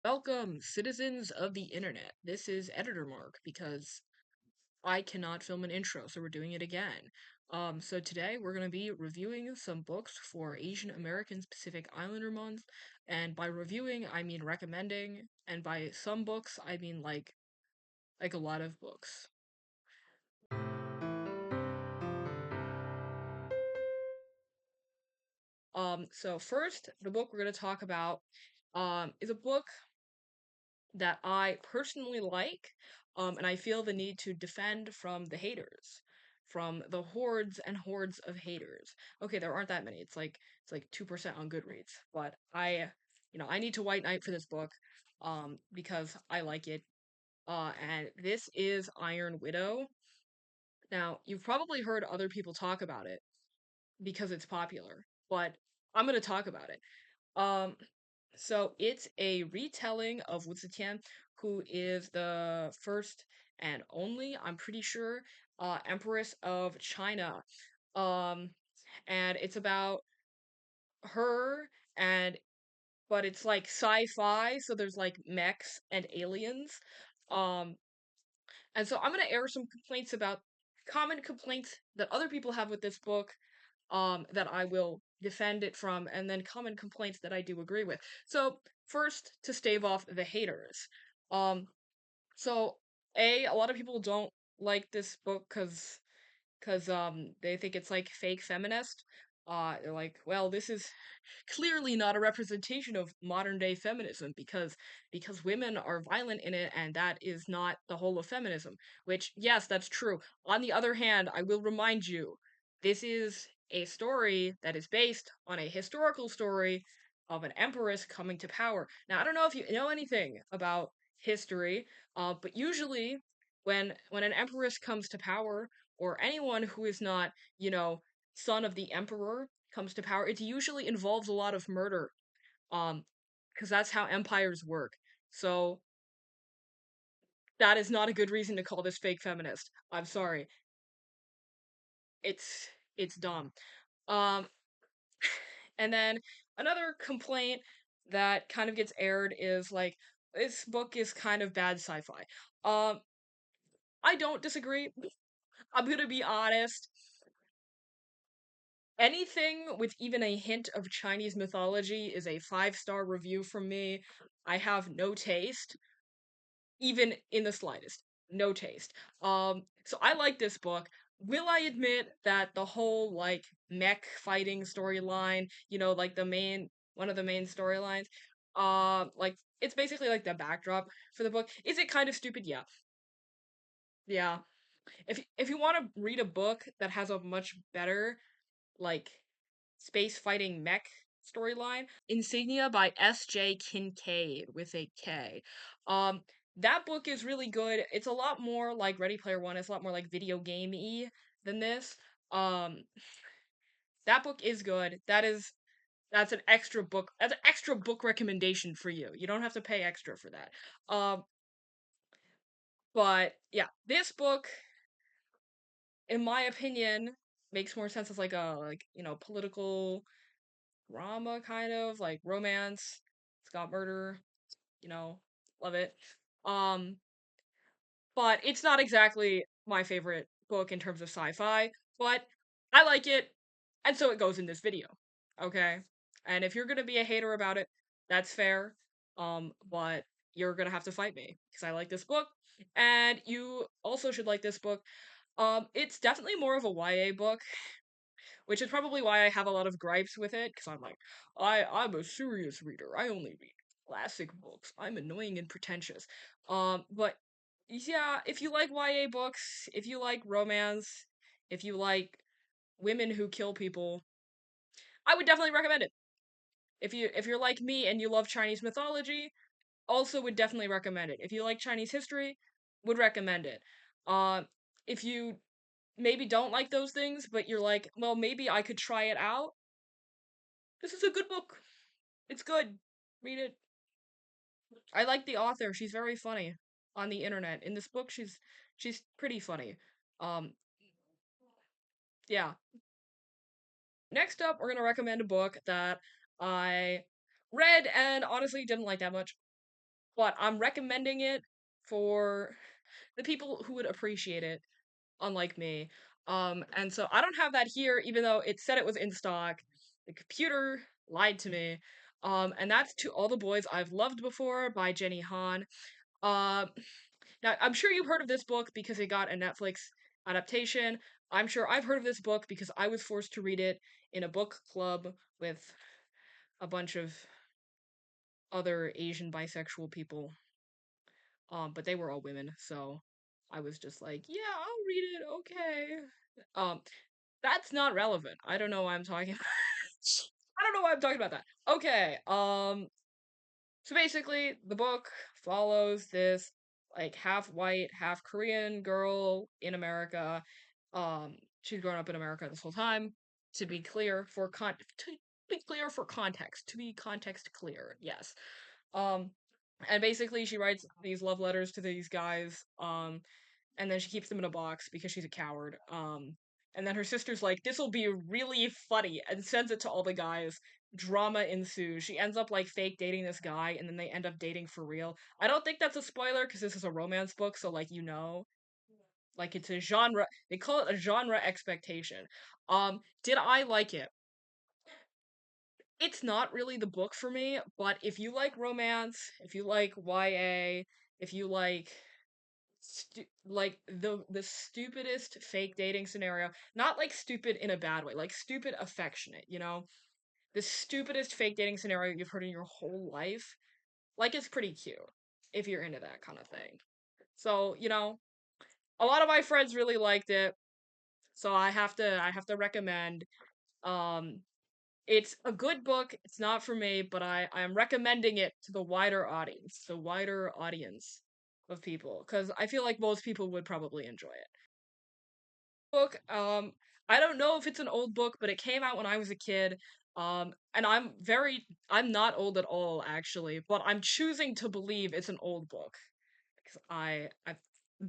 Welcome, citizens of the internet. This is Editor Mark because I cannot film an intro, so we're doing it again. So today we're going to be reviewing some books for Asian American Pacific Islander Month, and by reviewing I mean recommending, and by some books I mean like a lot of books. So first, the book we're going to talk about is a book that I personally like, and I feel the need to defend from the haters, from the hordes and hordes of haters. Okay, there aren't that many. It's like 2% on Goodreads, but I need to white knight for this book, because I like it. And this is Iron Widow. Now, you've probably heard other people talk about it because it's popular, but I'm gonna talk about it. Um, so it's a retelling of Wu Zetian, who is the first and only, I'm pretty sure, Empress of China. Um, and it's about her and but it's like sci-fi, so there's like mechs and aliens. Um, and so I'm gonna air some complaints about common complaints that other people have with this book, that I will defend it from, and then common complaints that I do agree with. So, first, to stave off the haters. Um, so, a lot of people don't like this book because they think it's like fake feminist. They're like, well, this is clearly not a representation of modern day feminism because women are violent in it, and that is not the whole of feminism. Which, yes, that's true. On the other hand, I will remind you, this is a story that is based on a historical story of an empress coming to power. Now, I don't know if you know anything about history, but usually when an empress comes to power, or anyone who is not, son of the emperor comes to power, it usually involves a lot of murder. Um, because that's how empires work. So that is not a good reason to call this fake feminist. I'm sorry. It's it's dumb. Um, and then another complaint that kind of gets aired is like, this book is kind of bad sci-fi. Um, I don't disagree. I'm gonna be honest. Anything with even a hint of Chinese mythology is a 5-star review from me. I have no taste, even in the slightest. No taste. So I like this book. Will I admit that the whole like mech fighting storyline, like one of the main storylines, like it's basically like the backdrop for the book. Is it kind of stupid? Yeah. Yeah. If you want to read a book that has a much better like space fighting mech storyline, Insignia by S.J. Kincaid with a K. Um, that book is really good. It's a lot more like Ready Player One. It's a lot more like video game-y than this. Um, that book is good. That's an extra book. That's an extra book recommendation for you. You don't have to pay extra for that. Um, but yeah, this book, in my opinion, makes more sense as like a political drama, kind of like romance. It's got murder, love it. Um, but it's not exactly my favorite book in terms of sci-fi, but I like it, and so it goes in this video. Okay? And if you're gonna be a hater about it, that's fair. But you're gonna have to fight me because I like this book, and you also should like this book. It's definitely more of a YA book, which is probably why I have a lot of gripes with it, because I'm like, I'm a serious reader. I only read classic books. I'm annoying and pretentious. But yeah, if you like YA books, if you like romance, if you like women who kill people, I would definitely recommend it. If you're like me and you love Chinese mythology, also would definitely recommend it. If you like Chinese history, would recommend it. If you maybe don't like those things, but you're like, well, maybe I could try it out, this is a good book. It's good. Read it. I like the author. She's very funny on the internet. In this book, she's pretty funny. Um, yeah. Next up, we're gonna recommend a book that I read and honestly didn't like that much. but I'm recommending it for the people who would appreciate it, unlike me. And so I don't have that here, even though it said it was in stock. The computer lied to me. And that's To All the Boys I've Loved Before by Jenny Han. Uh, Now, I'm sure you've heard of this book because it got a Netflix adaptation. I'm sure I've heard of this book because I was forced to read it in a book club with a bunch of other Asian bisexual people. But they were all women, so I was just like, yeah, I'll read it, okay. Um, that's not relevant. I don't know why I'm talking about I don't know why I'm talking about that. Okay, so basically, the book follows this like half white, half Korean girl in America. She's grown up in America this whole time. To be clear, to be clear for context, to be context clear, yes. Um, and basically, she writes these love letters to these guys. And then she keeps them in a box because she's a coward. And then her sister's like, "This will be really funny," and sends it to all the guys. Drama ensues. She ends up like fake dating this guy, and then they end up dating for real. I don't think that's a spoiler because this is a romance book, so like like it's a genre. They call it a genre expectation. Did I like it? It's not really the book for me, but if you like romance, if you like YA, if you like like the stupidest fake dating scenario, not like stupid in a bad way, like stupid affectionate, the stupidest fake dating scenario you've heard in your whole life, like it's pretty cute if you're into that kind of thing. So a lot of my friends really liked it, so I have to recommend. um it's a good book. It's not for me, but I am recommending it to the wider audience of people, because I feel like most people would probably enjoy it. Book. I don't know if it's an old book, but it came out when I was a kid. And I'm not old at all, actually, but I'm choosing to believe it's an old book because I'm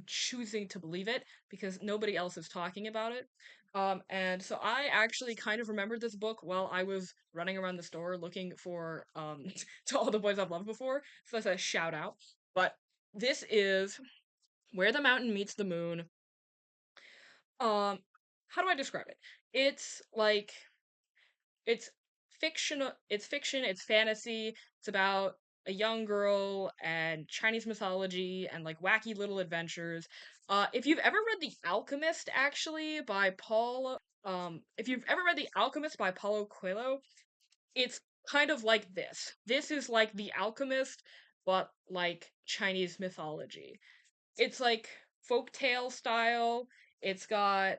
choosing to believe it because nobody else is talking about it. And so I actually kind of remembered this book while I was running around the store looking for To All the Boys I've Loved Before. So that's a shout out. But this is Where the Mountain Meets the Moon. um how do I describe it? It's like it's fiction, it's fantasy, it's about a young girl and Chinese mythology and like wacky little adventures. If you've ever read The Alchemist, actually, by if you've ever read The Alchemist by Paulo Coelho, it's kind of like this. This is like The Alchemist, but like Chinese mythology. It's like folktale style. It's got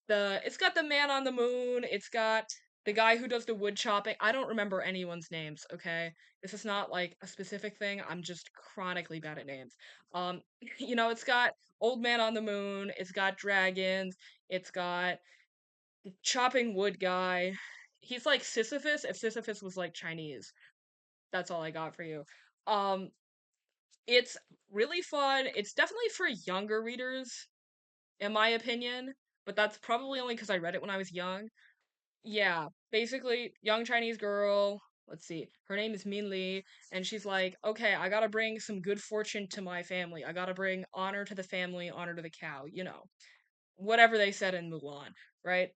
it's got the man on the moon. It's got the guy who does the wood chopping. I don't remember anyone's names, okay? This is not like a specific thing. I'm just chronically bad at names. Um, it's got old man on the moon. It's got dragons. It's got the chopping wood guy. He's like Sisyphus if Sisyphus was like Chinese. That's all I got for you. Um, it's really fun. It's definitely for younger readers, in my opinion, but that's probably only because I read it when I was young. Yeah, basically, young Chinese girl. Let's see. Her name is Min Li, and she's like, okay, I gotta bring some good fortune to my family. I gotta bring honor to the family, honor to the cow. Whatever they said in Mulan, right?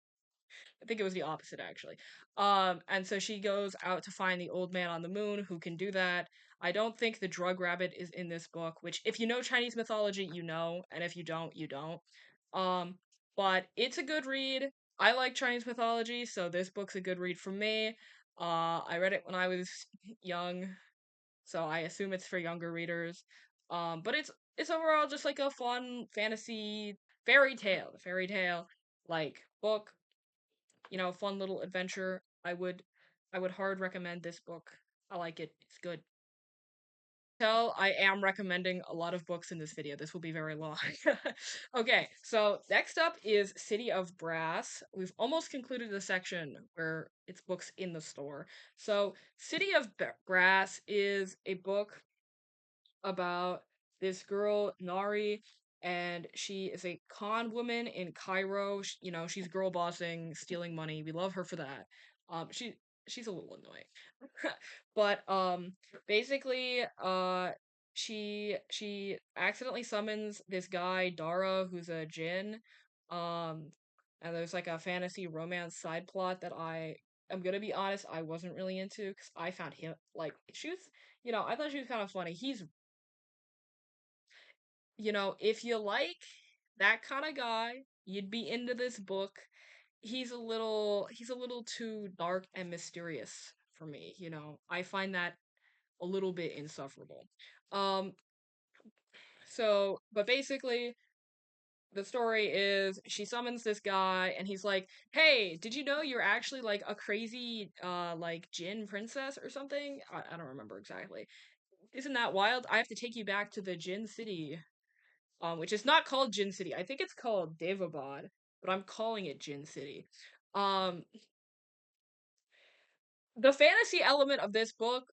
I think it was the opposite, actually. And so she goes out to find the old man on the moon who can do that. I don't think the drug rabbit is in this book, which if you know Chinese mythology, you know, and if you don't, you don't. Um, but it's a good read. I like Chinese mythology, so this book's a good read for me. I read it when I was young, so I assume it's for younger readers. But it's overall just like a fun fantasy fairy tale like book, fun little adventure. I would hard recommend this book. I like it. It's good. Tell I am recommending a lot of books in this video. This will be very long. Okay, so next up is City of Brass. We've almost concluded the section where it's books in the store. So, City of Brass is a book about this girl Nari, and she is a con woman in Cairo. She's girl bossing, stealing money. We love her for that. She's a little annoying. But basically she accidentally summons this guy Dara who's a djinn, um, and there's like a fantasy romance side plot that I'm gonna be honest, I wasn't really into because I found him like she was, I thought she was kind of funny. If you like that kind of guy, you'd be into this book. He's a little too dark and mysterious for me. I find that a little bit insufferable. Um, but basically, the story is she summons this guy and he's like, "Hey, did you know you're actually like a crazy like Jinn princess or something? I don't remember exactly. Isn't that wild? I have to take you back to the Jinn city." Which is not called Jinn City. I think it's called Devabad, but I'm calling it Jinn City. Um the fantasy element of this book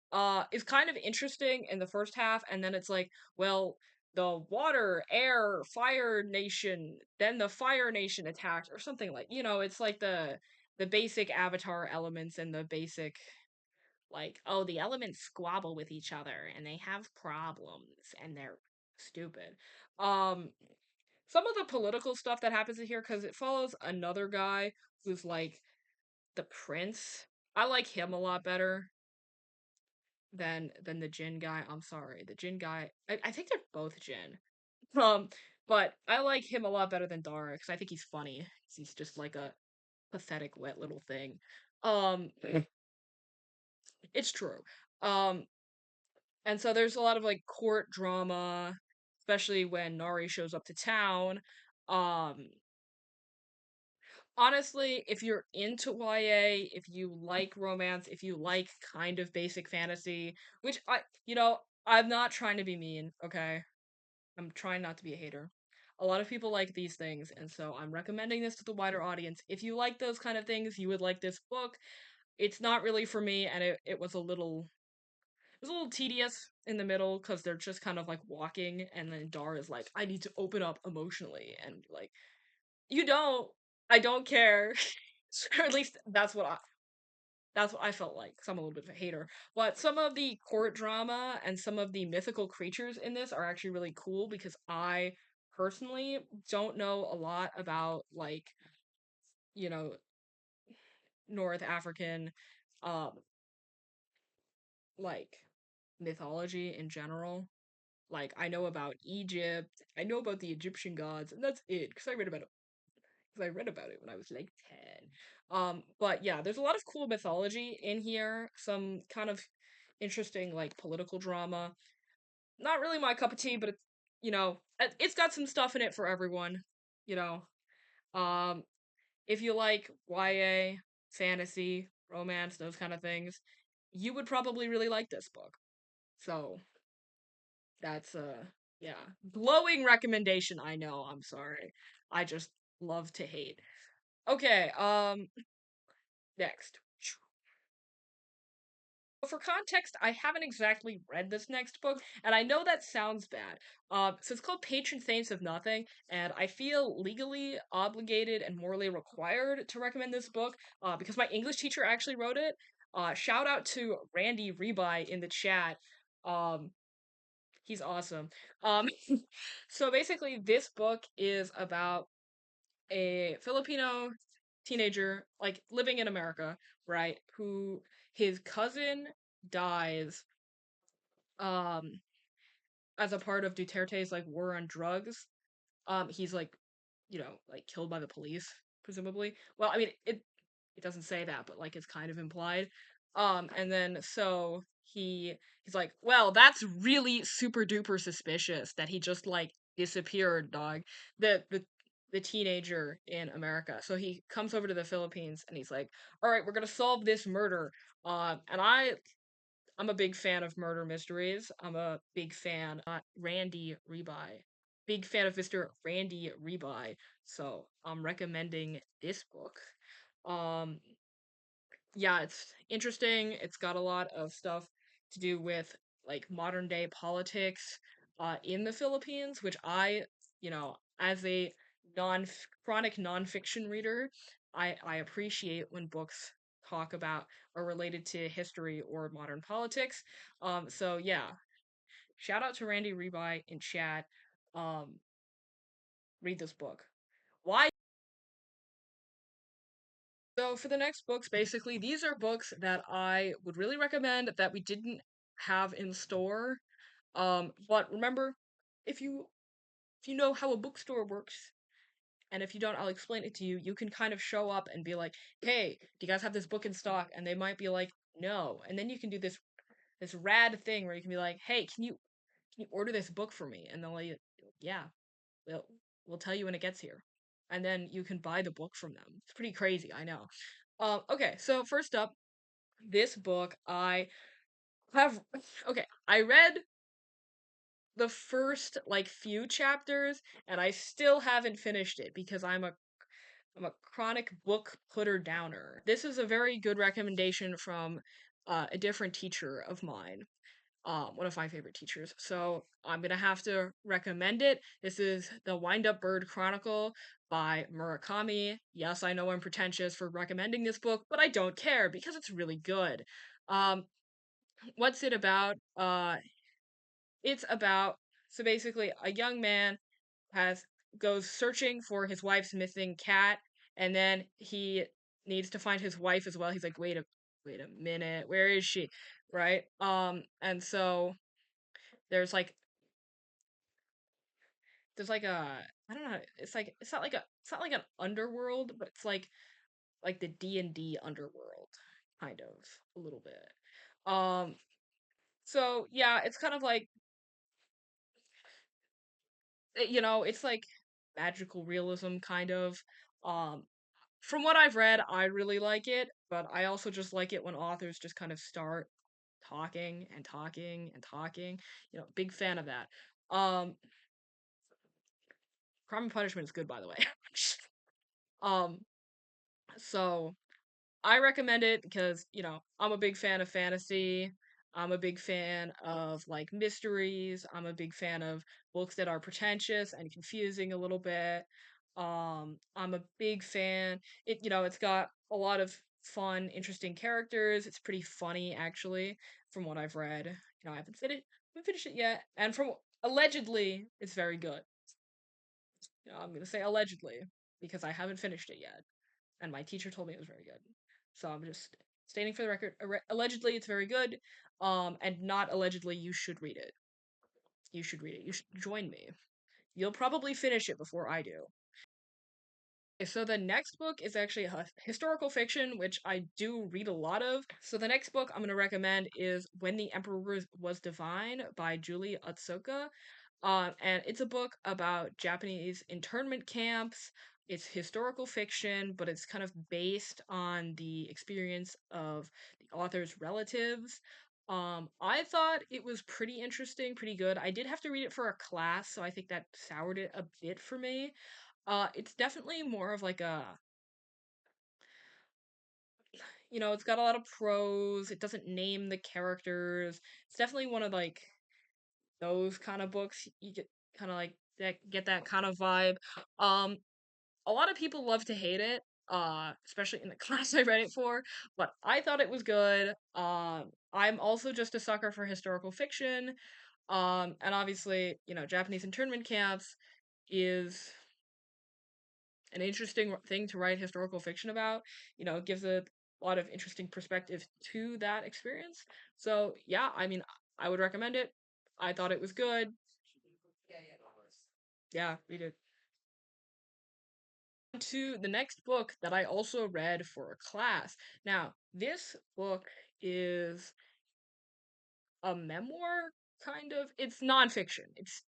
is kind of interesting in the first half, and then it's like, well, the water, air, fire nation, then the fire nation attacked or something, like, it's like the basic avatar elements and the basic, like, oh, the elements squabble with each other and they have problems and they're stupid. um some of the political stuff that happens in here, because it follows another guy who's like the prince. I like him a lot better than the Jin guy. I'm sorry, the Jin guy. I think they're both Jin. Um, but I like him a lot better than Dara because I think he's funny. 'Cause he's just like a pathetic, wet little thing. Um, it's true. Um, and so there's a lot of like court drama, especially when Nari shows up to town. Um, Honestly, if you're into YA, if you like romance, if you like kind of basic fantasy, which I'm not trying to be mean, okay? I'm trying not to be a hater. A lot of people like these things, and so I'm recommending this to the wider audience. If you like those kind of things, you would like this book. It's not really for me, and it was a little tedious in the middle because they're just kind of like walking, and then Dar is like, I need to open up emotionally, and like, you don't. I don't care. Or at least that's what I felt like. Cause I'm a little bit of a hater. But some of the court drama and some of the mythical creatures in this are actually really cool because I personally don't know a lot about, like, you know, North African um like mythology in general. Like, I know about Egypt, I know about the Egyptian gods, and that's it, because I read about it when I was like 10. But yeah, there's a lot of cool mythology in here, some kind of interesting, like, political drama. Not really my cup of tea, but it's got some stuff in it for everyone, you know. Um, if you like YA, fantasy, romance, those kind of things, you would probably really like this book. So, that's yeah, glowing recommendation, I know, I'm sorry. I just love to hate. Okay, next. For context, I haven't exactly read this next book, and I know that sounds bad. So it's called Patron Saints of Nothing, and I feel legally obligated and morally required to recommend this book, because my English teacher actually wrote it. Shout out to Randy Ribay in the chat. Um, he's awesome. Um, so basically, this book is about a Filipino teenager, like, living in America, right? Who his cousin dies um as a part of Duterte's, like, war on drugs. He's like, like, killed by the police, presumably. Well, I mean, it doesn't say that, but like, it's kind of implied. And then so he's like, well, that's really super duper suspicious that he just, like, disappeared, dog. The teenager in America. So he comes over to the Philippines and he's like, all right, we're gonna solve this murder. And I'm a big fan of murder mysteries. I'm a big fan, Randy Ribay. Big fan of Mr. Randy Ribay. So I'm recommending this book. Um, yeah, it's interesting. It's got a lot of stuff to do with, like, modern day politics in the Philippines, which as a non chronic nonfiction reader, I appreciate when books talk about or related to history or modern politics. So yeah, shout out to Randy Ribay in chat. Um, read this book. Why? So for the next books, basically, these are books that I would really recommend that we didn't have in store. But remember, if you if you know how a bookstore works, and if you don't, I'll explain it to you. You can kind of show up and be like, "Hey, do you guys have this book in stock?" And they might be like, "No." And then you can do this rad thing where you can be like, "Hey, can you order this book for me?" And they'll like, "Yeah, we'll we'll tell you when it gets here." And then you can buy the book from them. It's pretty crazy, I know. Okay, so first up, this book I have okay, I read the first like few chapters and I still haven't finished it because I'm a chronic book putter downer. This is a very good recommendation from a different teacher of mine, one of my favorite teachers. So I'm gonna have to recommend it. This is the Wind Up Bird Chronicle by Murakami. Yes, I know I'm pretentious for recommending this book, but I don't care because it's really good. Um, what's it about? It's about so basically a young man has goes searching for his wife's missing cat, and then he needs to find his wife as well. He's like, wait a minute, where is she? Right? And so there's like there's like a I don't know. It's not like an underworld, but it's like the D&D underworld, kind of a little bit. So yeah, it's kind of like it's like magical realism kind of. Um, from what I've read, I really like it, but I also just like it when authors just kind of start talking and talking and talking. Big fan of that. Um, Crime and Punishment is good, by the way. um, so I recommend it because, I'm a big fan of fantasy. I'm a big fan of like mysteries. I'm a big fan of books that are pretentious and confusing a little bit. I'm a big fan. It's got a lot of fun, interesting characters. It's pretty funny actually, from what I've read. I haven't finished it yet, and from allegedly, it's very good. I'm gonna say allegedly because I haven't finished it yet and my teacher told me it was very good. So I'm just stating for the record. Allegedly, it's very good. And not allegedly, you should read it. You should read it. You should join me. You'll probably finish it before I do. Okay, so the next book is actually a historical fiction, which I do read a lot of. So the next book I'm going to recommend is When the Emperor Was Divine by Julie Otsuka. And it's a book about Japanese internment camps. It's historical fiction, but it's kind of based on the experience of the author's relatives. I thought it was pretty interesting, pretty good. I did have to read it for a class, so I think that soured it a bit for me. It's definitely more of like it's got a lot of prose. It doesn't name the characters. It's definitely one of like those kind of books. You get kind of like get that kind of vibe. Um, a lot of people love to hate it, especially in the class I read it for, but I thought it was good. I'm also just a sucker for historical fiction. And obviously, Japanese internment camps is an interesting thing to write historical fiction about. It gives a lot of interesting perspective to that experience. So, yeah, I mean, I would recommend it. I thought it was good. Yeah, read it. To the next book that I also read for a class. Now, this book is a memoir, kind of. It's nonfiction. It's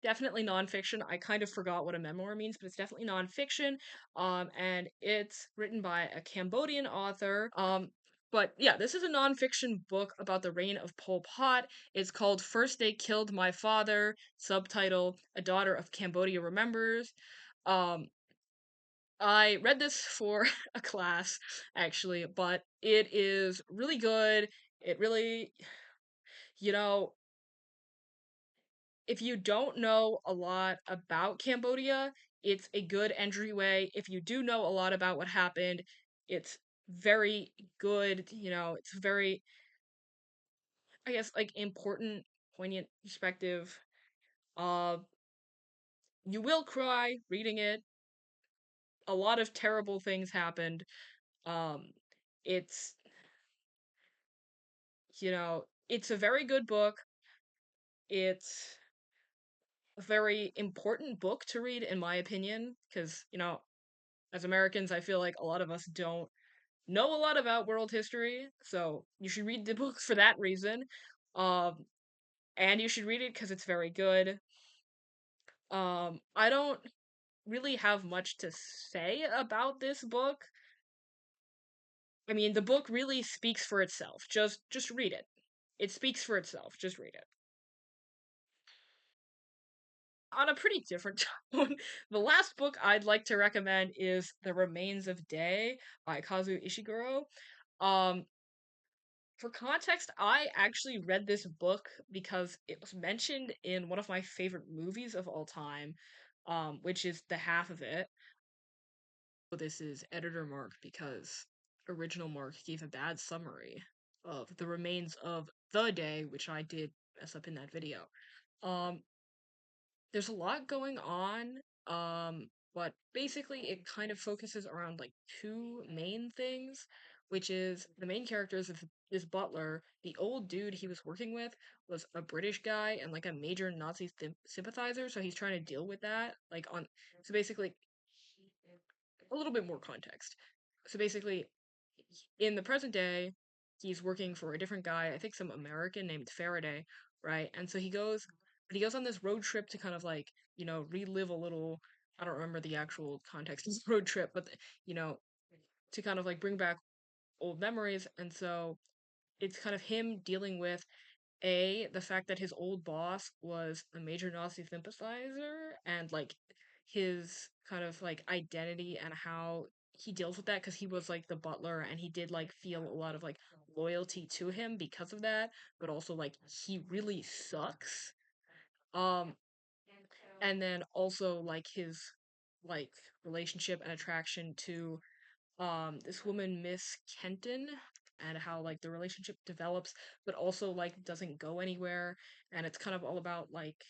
definitely nonfiction. I kind of forgot what a memoir means, but it's definitely nonfiction. And it's written by a Cambodian author. But yeah, this is a nonfiction book about the reign of Pol Pot. It's called First They Killed My Father, subtitle A Daughter of Cambodia Remembers. Um, I read this for a class, actually, but it is really good. It really, you know, if you don't know a lot about Cambodia, it's a good entryway. If you do know a lot about what happened, it's very good. It's very, I guess, like important. poignant perspective. Uh, you will cry reading it. A lot of terrible things happened. Um, it's, it's a very good book. It's a very important book to read, in my opinion, because, as Americans, I feel like a lot of us don't know a lot about world history, so you should read the book for that reason. Um, and you should read it because it's very good. I don't really have much to say about this book. I mean, the book really speaks for itself. Just read it. It speaks for itself. Just read it. On a pretty different tone, the last book I'd like to recommend is The Remains of Day by Kazuo Ishiguro. Um, for context, I actually read this book because it was mentioned in one of my favorite movies of all time, which is The Half of It. This is editor Mark because original Mark gave a bad summary of The Remains of the Day, which I did mess up in that video. Um, there's a lot going on, but basically it kind of focuses around like two main things, which is the main character is this butler. The old dude he was working with was a British guy and like a major Nazi sympathizer, so he's trying to deal with that. So basically, a little bit more context. So basically, in the present day, he's working for a different guy, I think some American named Faraday, right? And so he goes on this road trip to kind of like, relive a little, I don't remember the actual context of this road trip, but, you know, to kind of like bring back old memories. And so it's kind of him dealing with the fact that his old boss was a major Nazi sympathizer and like his kind of like identity and how he deals with that because he was like the butler and he did like feel a lot of like loyalty to him because of that, but also like he really sucks. Um, and then also like his like relationship and attraction to this woman Miss Kenton and how like the relationship develops but also like doesn't go anywhere, and it's kind of all about like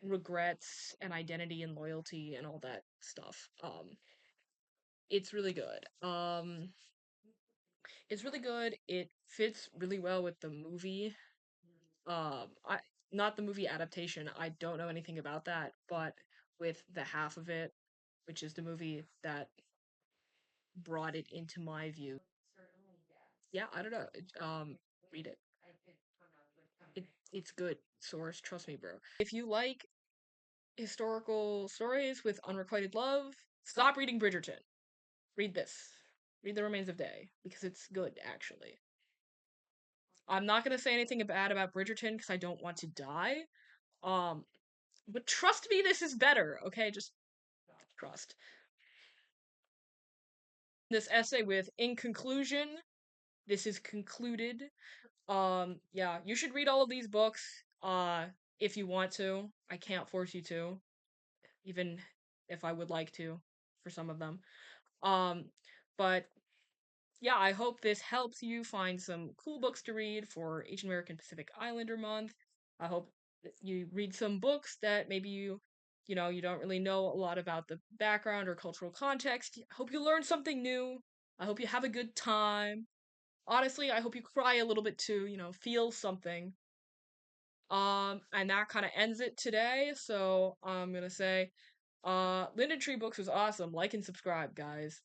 regrets and identity and loyalty and all that stuff. It's really good. It's really good. It fits really well with the movie. I Not the movie adaptation. I don't know anything about that, but with the half of it, which is the movie that brought it into my view. Yeah, I don't know. Read it. It's good. Source, trust me, bro. If you like historical stories with unrequited love, stop reading Bridgerton. Read this. Read The Remains of Day because it's good actually. I'm not gonna say anything bad about Bridgerton because I don't want to die. Um, but trust me, this is better. Okay, just trust. This essay with in conclusion, this is concluded. Yeah, you should read all of these books. If you want to. I can't force you to, even if I would like to, for some of them. Um, but yeah, I hope this helps you find some cool books to read for Asian American Pacific Islander Month. I hope that you read some books that maybe you don't really know a lot about the background or cultural context. I hope you learn something new. I hope you have a good time. Honestly, I hope you cry a little bit too, feel something. And that kind of ends it today. So I'm gonna say, Linden Tree Books was awesome. Like and subscribe, guys.